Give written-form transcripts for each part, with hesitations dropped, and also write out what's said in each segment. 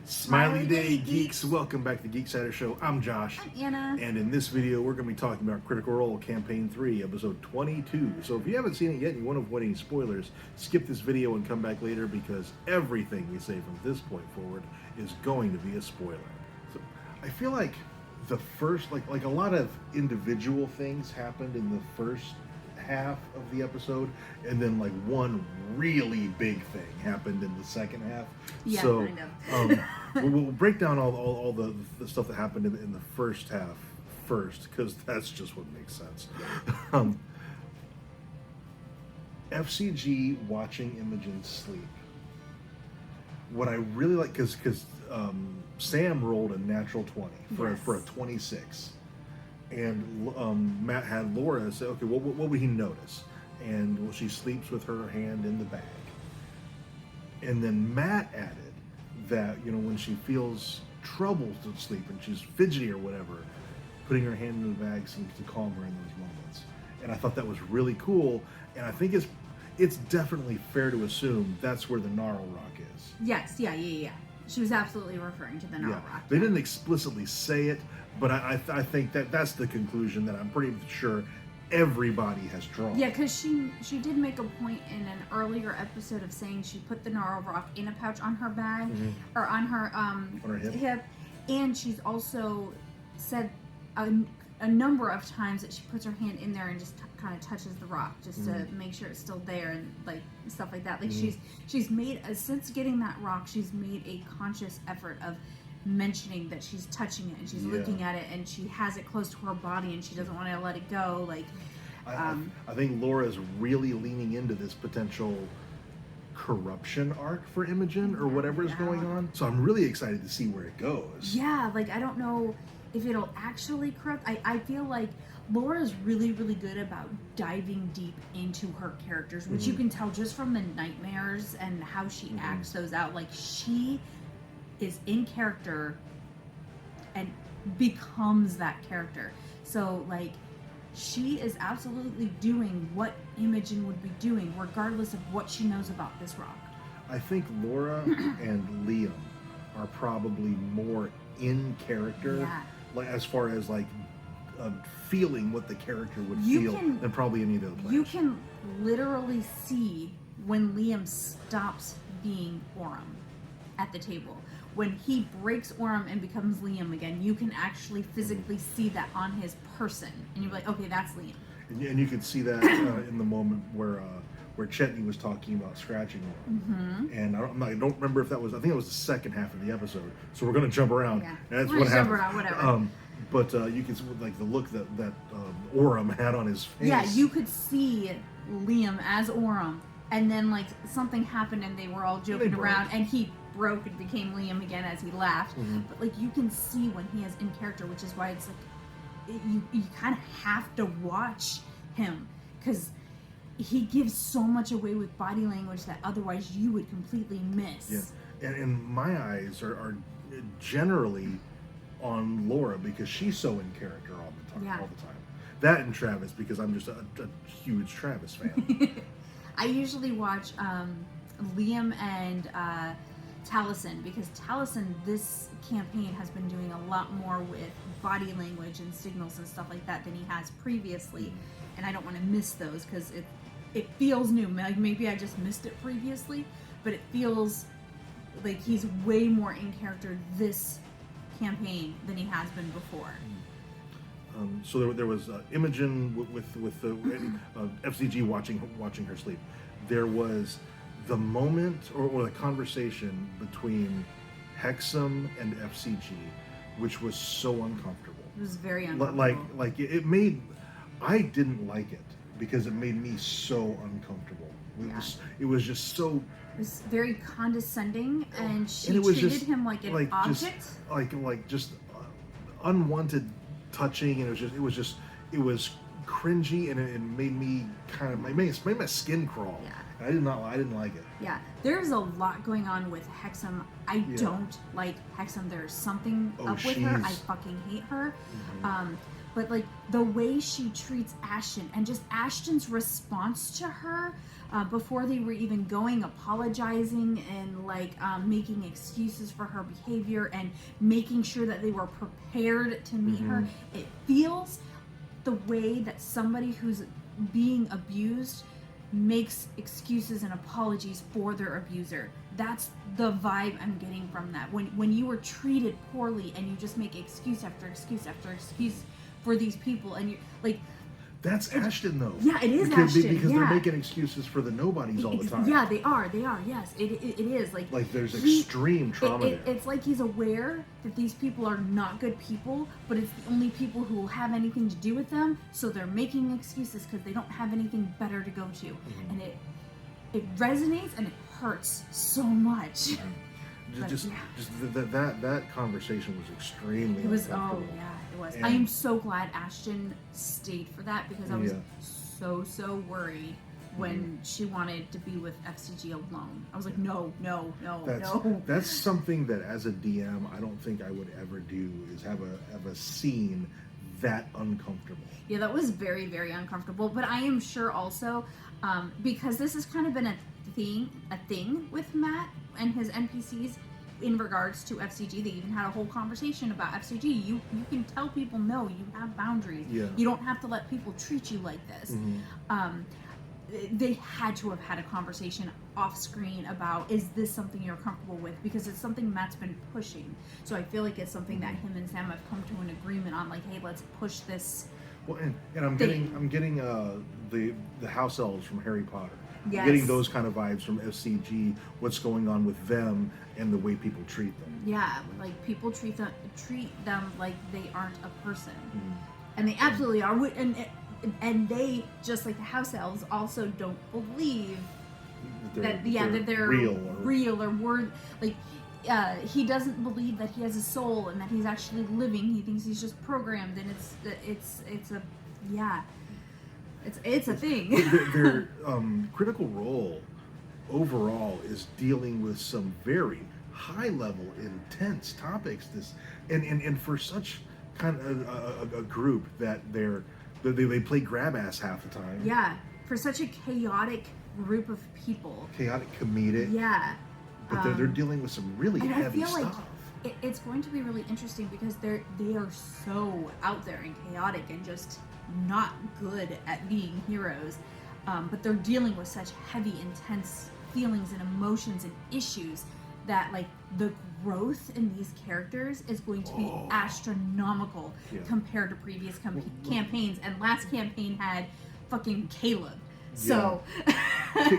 Smiley Day Geeks, welcome back to the Geek Sider Show. I'm Josh. I'm Anna. And in this video, we're going to be talking about Critical Role Campaign 3, Episode 22. So if you haven't seen it yet and you want to avoid any spoilers, skip this video and come back later because everything we say from this point forward is going to be a spoiler. So I feel like the first, like a lot of individual things happened in the first half of the episode, and then like one really big thing happened in the second half. Yeah, so kind of. we'll break down all the stuff that happened in the first half first, because that's just what makes sense. FCG watching Imogen sleep. What I really like, because Sam rolled a natural 20 for a 26. And Matt had Laura say, okay, what would he notice? And well, she sleeps with her hand in the bag. And then Matt added that, when she feels trouble to sleep and she's fidgety or whatever, putting her hand in the bag seems to calm her in those moments. And I thought that was really cool. And I think it's definitely fair to assume that's where the Gnarl Rock is. Yes, yeah. She was absolutely referring to the Gnarl Rock. They didn't explicitly say it, but I think that's the conclusion that I'm pretty sure everybody has drawn. Yeah, because she did make a point in an earlier episode of saying she put the Gnarl Rock in a pouch on her bag, or on her hip, and she's also said a number of times that she puts her hand in there and just kind of touches the rock just to make sure it's still there and like stuff like that. Like she's made since getting that rock, she's made a conscious effort of mentioning that she's touching it and she's looking at it and she has it close to her body and she doesn't want to let it go. Like, I think Laura's really leaning into this potential corruption arc for Imogen or whatever is going on. So I'm really excited to see where it goes. Yeah, like I don't know if it'll actually corrupt. I feel like Laura's really, really good about diving deep into her characters, which you can tell just from the nightmares and how she acts those out. Like she is in character and becomes that character. So like she is absolutely doing what Imogen would be doing regardless of what she knows about this rock. I think Laura and Liam are probably more in character, like as far as like feeling what the character would feel than probably any of the other players. You can literally see when Liam stops being Orem at the table. When he breaks Orem and becomes Liam again, you can actually physically see that on his person. And you're like, okay, that's Liam. And you can see that in the moment where Chetney was talking about scratching Orem. And I don't remember if that was, I think it was the second half of the episode. So we're going to jump around. Yeah. And that's we're what happened. Jump around, whatever. But you can see like the look that Orem had on his face. Yeah, you could see Liam as Orem. And then like something happened and they were all joking around and he broke and became Liam again as he laughed. But like you can see when he is in character, which is why it's like you kind of have to watch him because he gives so much away with body language that otherwise you would completely miss. Yeah, and my eyes are generally on Laura because she's so in character all the time. That and Travis because I'm just a huge Travis fan. I usually watch Liam and Taliesin because Taliesin this campaign has been doing a lot more with body language and signals and stuff like that than he has previously, and I don't want to miss those because it feels new. Like maybe I just missed it previously, but it feels like he's way more in character this campaign than he has been before. So there was Imogen with the FCG watching her sleep. There was the moment or the conversation between Hexam and FCG, which was so uncomfortable. It was very uncomfortable. Like it made. I didn't like it because it made me so uncomfortable. It was just so. It was very condescending, and she treated him like an object. Just unwanted touching, and it was cringy, and it made me it made my skin crawl. Yeah. I didn't like it. Yeah, there's a lot going on with Hexam. I don't like Hexam. There's something up with her. I fucking hate her. but like the way she treats Ashton and just Ashton's response to her before they were even going, apologizing and like making excuses for her behavior and making sure that they were prepared to meet her. It feels the way that somebody who's being abused makes excuses and apologies for their abuser. That's the vibe I'm getting from that. When you were treated poorly and you just make excuse after excuse after excuse for these people, and you're like, that's Ashton though. Yeah, it is Ashton. Because they're making excuses for the nobodies all the time. Yeah, they are. Yes, it is. Like there's extreme trauma there. It's like he's aware that these people are not good people, but it's the only people who will have anything to do with them, so they're making excuses because they don't have anything better to go to. And it resonates and it hurts so much. That conversation was extremely uncomfortable. Oh yeah, it was. I am so glad Ashton stayed for that, because I was so worried when she wanted to be with FCG alone. I was like, no. That's something that as a DM I don't think I would ever do, is have a scene that uncomfortable. Yeah, that was very, very uncomfortable. But I am sure also, because this has kind of been a thing with Matt and his NPCs in regards to FCG. They even had a whole conversation about FCG. You can tell people, no, you have boundaries. Yeah. You don't have to let people treat you like this. They had to have had a conversation off screen about, is this something you're comfortable with? Because it's something Matt's been pushing. So I feel like it's something that him and Sam have come to an agreement on, like, hey, let's push this. Well, and I'm getting the house elves from Harry Potter. Yes. I'm getting those kind of vibes from FCG. What's going on with them and the way people treat them. Yeah, like people treat them like they aren't a person, and they absolutely are. And they, just like the house elves, also don't believe that they're real or word. Like he doesn't believe that he has a soul and that he's actually living. He thinks he's just programmed, and it's a thing. Their critical role overall is dealing with some very high level, intense topics. And for such kind of a group that they play grab ass half the time. Yeah, for such a chaotic group of people. Chaotic, comedic. Yeah. But they're dealing with some really heavy stuff. Like it's going to be really interesting, because they are so out there and chaotic and just not good at being heroes. But they're dealing with such heavy, intense feelings and emotions and issues that, like, the growth in these characters is going to be astronomical compared to previous campaigns. And last campaign had fucking Caleb. So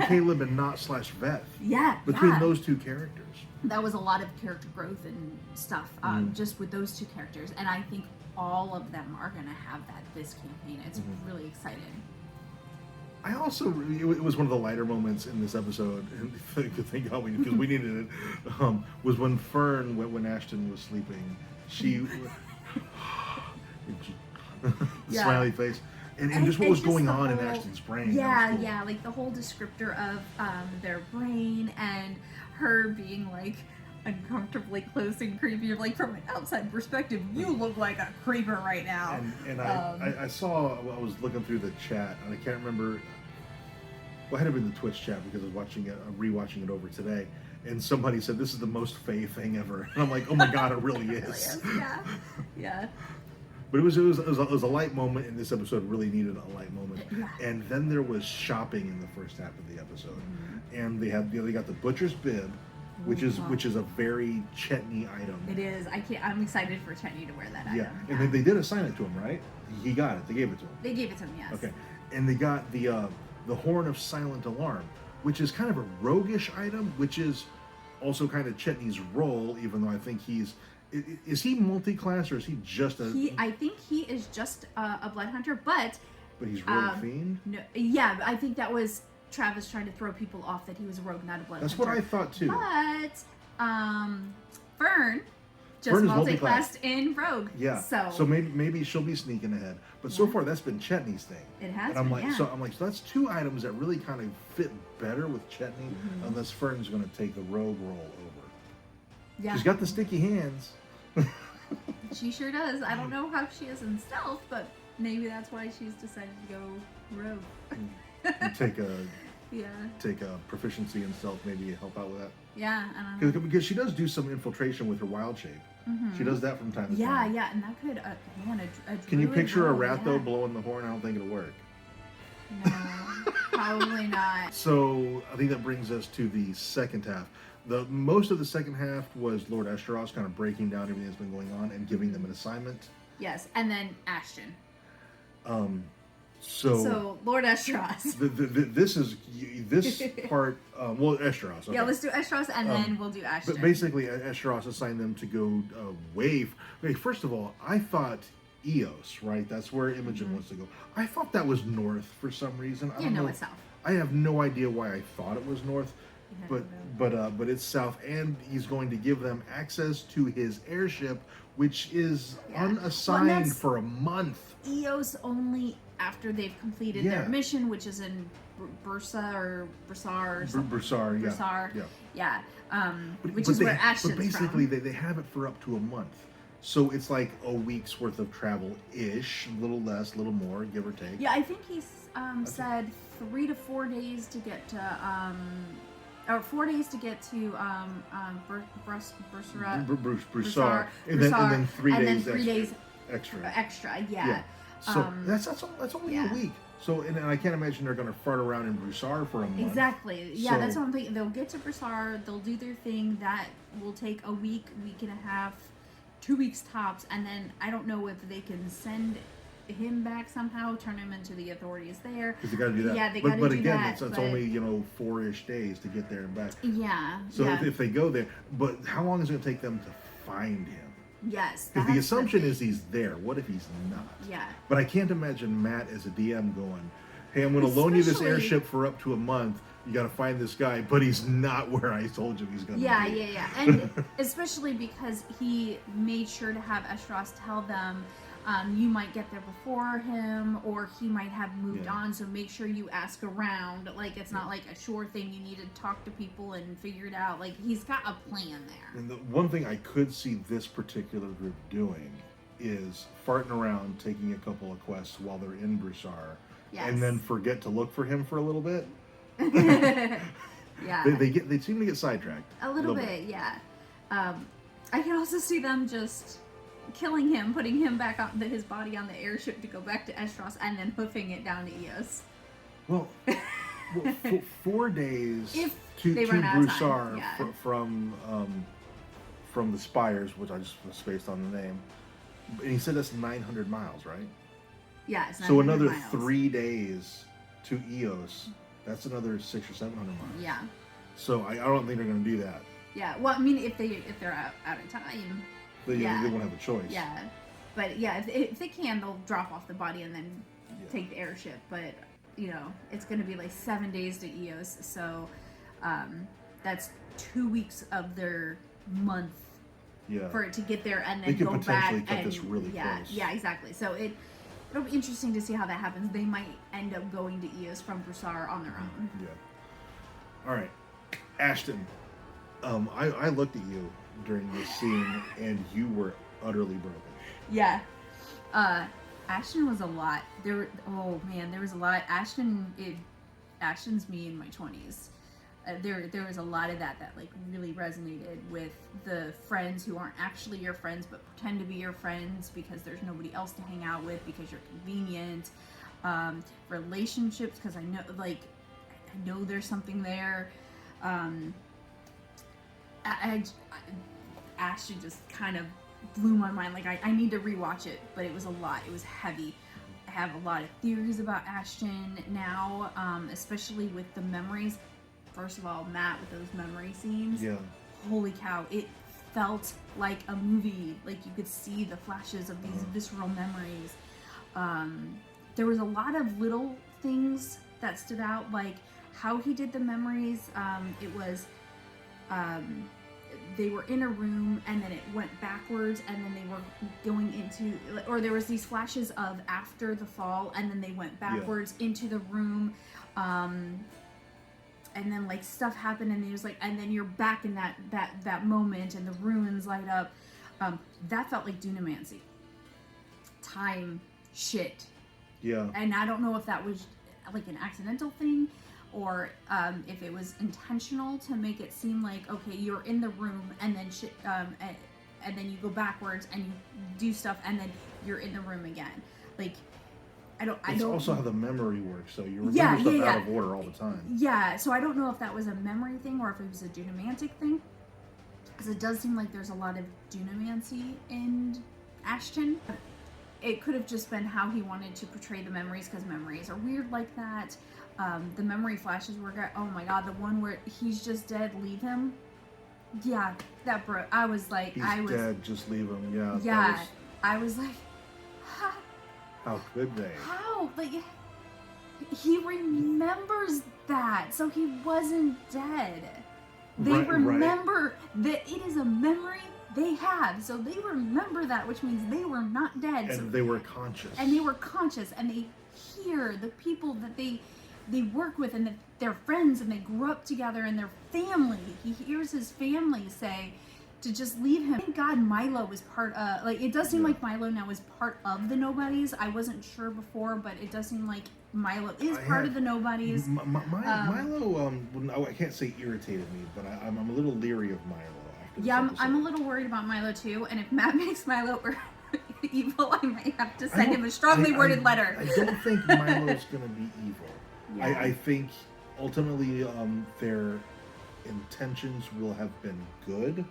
Caleb and Not/Veth. Yeah. Between those two characters. That was a lot of character growth and stuff, just with those two characters. And I think all of them are going to have that this campaign. It's really exciting. I also, it was one of the lighter moments in this episode, and thank God because we needed it, was when Fern, when Ashton was sleeping, she, smiley face, and just what was going on in Ashton's brain. Yeah, yeah, like the whole descriptor of their brain and her being like uncomfortably close and creepy. Like, from an outside perspective, you look like a creeper right now. And I saw, I was looking through the chat, and I can't remember. Well, I had it in the Twitch chat because I was rewatching it over today, and somebody said this is the most Faye thing ever, and I'm like, oh my god, it really is. Yeah. But it was a light moment, and this episode really needed a light moment. Yeah. And then there was shopping in the first half of the episode, and they got the butcher's bib, which is a very Chetney item. It is. I'm excited for Chetney to wear that item. Yeah, and they did assign it to him, right? He got it. They gave it to him. They gave it to him, yes. Okay, and they got the horn of silent alarm, which is kind of a roguish item, which is also kind of Chetney's role, even though I think is he multi-class, or is he just I think he is just a blood hunter, but he's rogue fiend? No, yeah, I think that was Travis trying to throw people off that he was a rogue, not a blood hunter. That's what I thought too. But Fern just multi-classed in rogue. Yeah. So maybe she'll be sneaking ahead. But so far that's been Chetney's thing. It has. And so that's two items that really kind of fit better with Chetney, unless Fern's going to take the rogue role over. Yeah. She's got the sticky hands. She sure does. I don't know how she is in stealth, but maybe that's why she's decided to go rogue. take a proficiency in stealth, maybe help out with that. Yeah, I don't know. Because she does do some infiltration with her wild shape. She does that from time to time. Yeah, and that could, Can you picture a rat though blowing the horn? I don't think it'll work. No, probably not. So I think that brings us to the second half. Most of the second half was Lord Esteros kind of breaking down everything that's been going on and giving them an assignment. Yes, and then Ashton. So Lord Esteros. This part. Esteros. Okay. Yeah, let's do Esteros and then we'll do Ashton. But basically, Esteros assigned them to go away. First of all, I thought Eos, right? That's where Imogen wants to go. I thought that was north for some reason. I don't know. It's south. I have no idea why I thought it was north, but it's south, and he's going to give them access to his airship, which is unassigned for a month. Eos only after they've completed their mission, which is in Bursar or something. Bursar, yeah. Which is where Ashton's from. But basically, they have it for up to a month. So it's like a week's worth of travel-ish, a little less, a little more, give or take. Yeah, I think he's said 3 to 4 days to get to, or 4 days to get to Broussard, and then 3 days extra. Yeah. So that's only a week. So and I can't imagine they're going to fart around in Broussard for a month. Exactly. Yeah, that's what I'm thinking. They'll get to Broussard, they'll do their thing. That will take a week, week and a half, 2 weeks tops, and then I don't know if they can send him back somehow, turn him into the authorities there. Because they got to do that. Yeah, they got to do that. But again, it's only 4-ish days to get there and back. Yeah. So if they go there, but how long is it going to take them to find him? Yes. Because the assumption is he's there. What if he's not? Yeah. But I can't imagine Matt as a DM going, "Hey, I'm going to loan you this airship for up to a month. You got to find this guy, but he's not where I told you he's going to be." Yeah. And especially because he made sure to have Esteros tell them, you might get there before him, or he might have moved on, so make sure you ask around. Like, it's not like a sure thing. You need to talk to people and figure it out. Like, he's got a plan there. And the one thing I could see this particular group doing is farting around, taking a couple of quests while they're in Broussard, and then forget to look for him for a little bit. Yeah. They seem to get sidetracked. A little bit, yeah. I can also see them just killing him, putting him back on his body on the airship to go back to Esteros, and then hoofing it down to Eos. Well 4 days if to Broussard from the Spires, which I just spaced on the name. And he said that's 900 miles, right? Yeah, it's 900 so another miles. 3 days to Eos. That's another 600 or 700 miles. Yeah. So I don't think they're going to do that. Yeah. Well, I mean, if they're out of time, they won't have a choice. Yeah. But yeah, if they can, they'll drop off the body and then take the airship. But it's going to be like 7 days to Eos. So that's 2 weeks of their month. Yeah. For it to get there and then they could go potentially back cut this really close. Yeah, exactly. So it'll be interesting to see how that happens. They might end up going to Eos from Broussard on their own. Yeah. All right, Ashton. I looked at you during this scene, and you were utterly broken. Yeah. Ashton was a lot. There was a lot. Ashton's me in my 20s. There was a lot of that like really resonated with the friends who aren't actually your friends but pretend to be your friends because there's nobody else to hang out with because you're convenient. Relationships, because I know there's something there. Ashton just kind of blew my mind. Like I need to rewatch it, but it was a lot. It was heavy. I have a lot of theories about Ashton now, especially with the memories. First of all, Matt with those memory scenes. Yeah. Holy cow! It felt like a movie. Like you could see the flashes of these visceral memories. There was a lot of little things that stood out, like how he did the memories. It was they were in a room and then it went backwards and then they were going into, or there was these flashes of after the fall and then they went backwards into the room. And then like stuff happened and it was like, and then you're back in that moment and the ruins light up. That felt like dunamancy. Time shit. Yeah. And I don't know if that was like an accidental thing, or if it was intentional to make it seem like, okay, you're in the room and then shit, and then you go backwards and you do stuff and then you're in the room again. Like, I don't. It's also how the memory works, so you remember stuff out of order all the time. Yeah, so I don't know if that was a memory thing or if it was a dunamantic thing, because it does seem like there's a lot of dunamancy in Ashton. It could have just been how he wanted to portray the memories, because memories are weird like that. The memory flashes were, oh my god, the one where he's just dead, leave him. Yeah, that broke. I was like, he's dead, just leave him. Yeah. Yeah, I was like, how could they? How? Like, he remembers that, so he wasn't dead. They remember that it is a memory they have, so they remember that, which means they were not dead. And they were conscious. And they were conscious, and they hear the people that they work with, and they're friends, and they grew up together, and their family. He hears his family say to just leave him. Thank God Milo was part of, like, it does seem like Milo now is part of the Nobodies. I wasn't sure before, but it does seem like Milo is part of the Nobodies. Milo, I can't say irritated me, but I'm a little leery of Milo. Yeah, I'm a little worried about Milo too, and if Matt makes Milo evil, I might have to send him a strongly worded letter. I don't think Milo's going to be evil. Yeah. I think ultimately their intentions will have been good,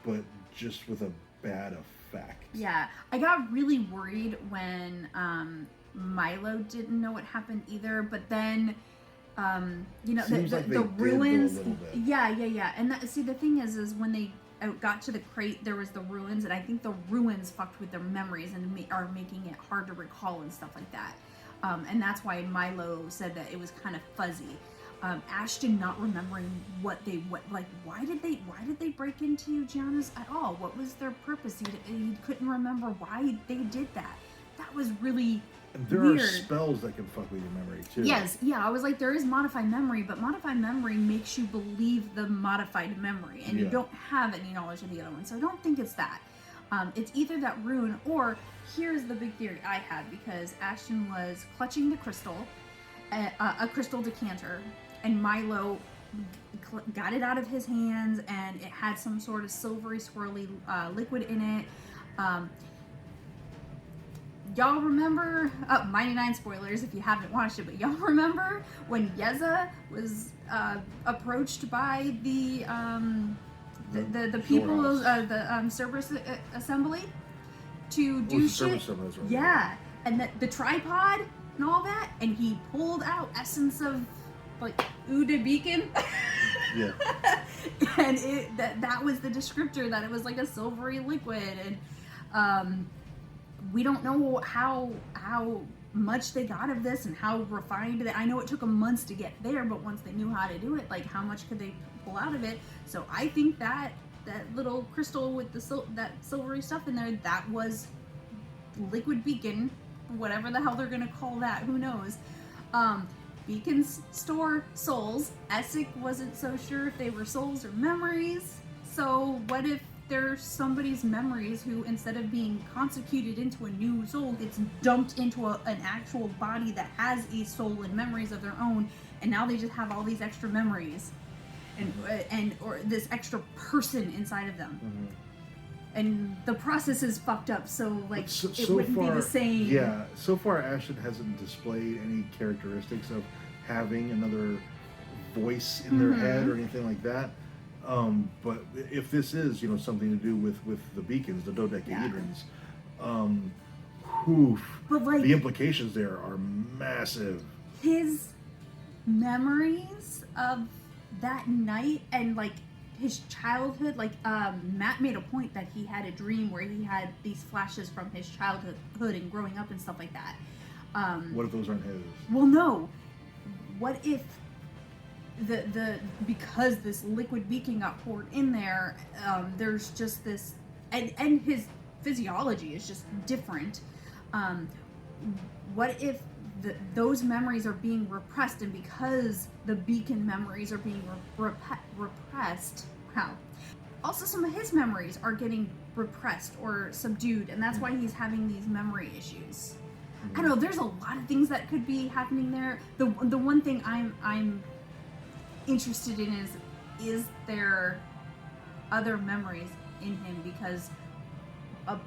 but just with a bad effect. Yeah, I got really worried when Milo didn't know what happened either, but then you know, the ruins. Yeah. And the thing is when they got to the crate, there was the ruins, and I think the ruins fucked with their memories and are making it hard to recall and stuff like that. And that's why Milo said that it was kind of fuzzy. Ashton not remembering why did they break into Gianna's at all? What was their purpose? He couldn't remember why they did that. That was really there weird. Are spells that can fuck with your memory too. Yes, yeah. I was like, there is modified memory, but modified memory makes you believe the modified memory, and you don't have any knowledge of the other one. So I don't think it's that. It's either that rune, or here's the big theory I had, because Ashton was clutching the crystal, a crystal decanter, and Milo got it out of his hands, and it had some sort of silvery swirly liquid in it. Y'all remember, 99 spoilers if you haven't watched it, but y'all remember when Yeza was approached by the people of the Cerberus Assembly to do shit? Yeah, and the tripod and all that, and he pulled out essence of like Uda Beacon. Yeah. And that was the descriptor, that it was like a silvery liquid, and we don't know how much they got of this and how refined it. I know it took them months to get there, but once they knew how to do it, like, how much could they pull out of it? So I think that little crystal with that silvery stuff in there, that was liquid beacon, whatever the hell they're gonna call that, who knows. Beacons store souls. Essek wasn't so sure if they were souls or memories. So what if there's somebody's memories who, instead of being consecuted into a new soul, gets dumped into an actual body that has a soul and memories of their own, and now they just have all these extra memories or this extra person inside of them. Mm-hmm. And the process is fucked up, so like it wouldn't be the same. Yeah, so far Ashton hasn't displayed any characteristics of having another voice in their head or anything like that. But if this is, something to do with the beacons, the dodecahedrons, but like, the implications there are massive. His memories of that night and like his childhood, like Matt made a point that he had a dream where he had these flashes from his childhood and growing up and stuff like that. What if those aren't his? Well, no. What if because this liquid beacon got poured in there, there's just this, and his physiology is just different. What if those memories are being repressed, and because the beacon memories are being repressed, also some of his memories are getting repressed or subdued, and that's why he's having these memory issues. I don't know, there's a lot of things that could be happening there. The one thing I'm interested in is there other memories in him, because a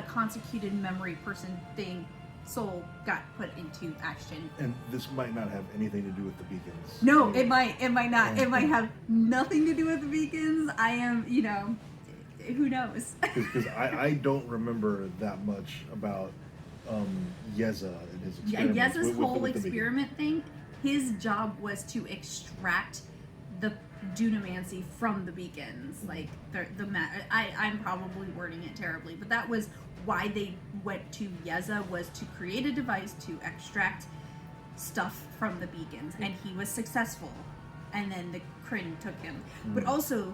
consecuted memory person thing soul got put into Ashton. And this might not have anything to do with the beacons. No, it might not. It might have nothing to do with the beacons. I am, who knows? Because I don't remember that much about Yeza and his experiment. Yeah, Yeza's whole experiment thing, his job was to extract the dunamancy from the beacons. Like, I'm probably wording it terribly, but that was why they went to Yeza, was to create a device to extract stuff from the beacons, and he was successful. And then the Kryn took him. But also,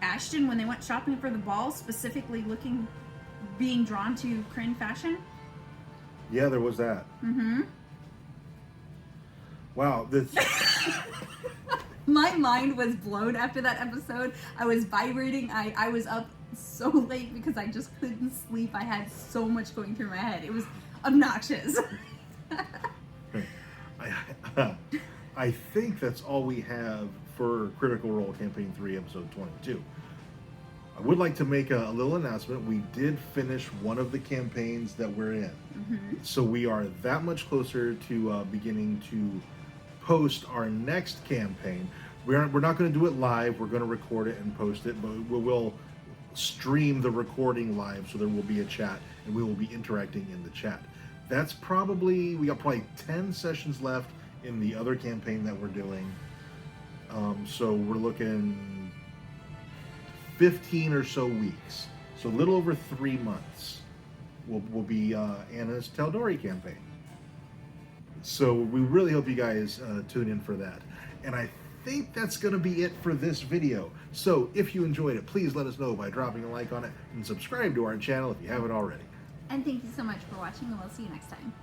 Ashton, when they went shopping for the ball, specifically being drawn to Kryn fashion. Yeah, there was that. Mm-hmm. Wow, this. My mind was blown after that episode. I was vibrating. I was up so late because I just couldn't sleep. I had so much going through my head. It was obnoxious. I think that's all we have for Critical Role Campaign 3, Episode 22. I would like to make a little announcement. We did finish one of the campaigns that we're in. So we are that much closer to beginning to post our next campaign. We're not going to do it live. We're going to record it and post it, but we will stream the recording live, so there will be a chat, and we will be interacting in the chat. That's we got probably 10 sessions left in the other campaign that we're doing. So we're looking 15 or so weeks. So a little over 3 months will be Anna's Taldori campaign. So we really hope you guys tune in for that. And I think that's going to be it for this video. So if you enjoyed it, please let us know by dropping a like on it and subscribe to our channel if you haven't already. And thank you so much for watching, and we'll see you next time.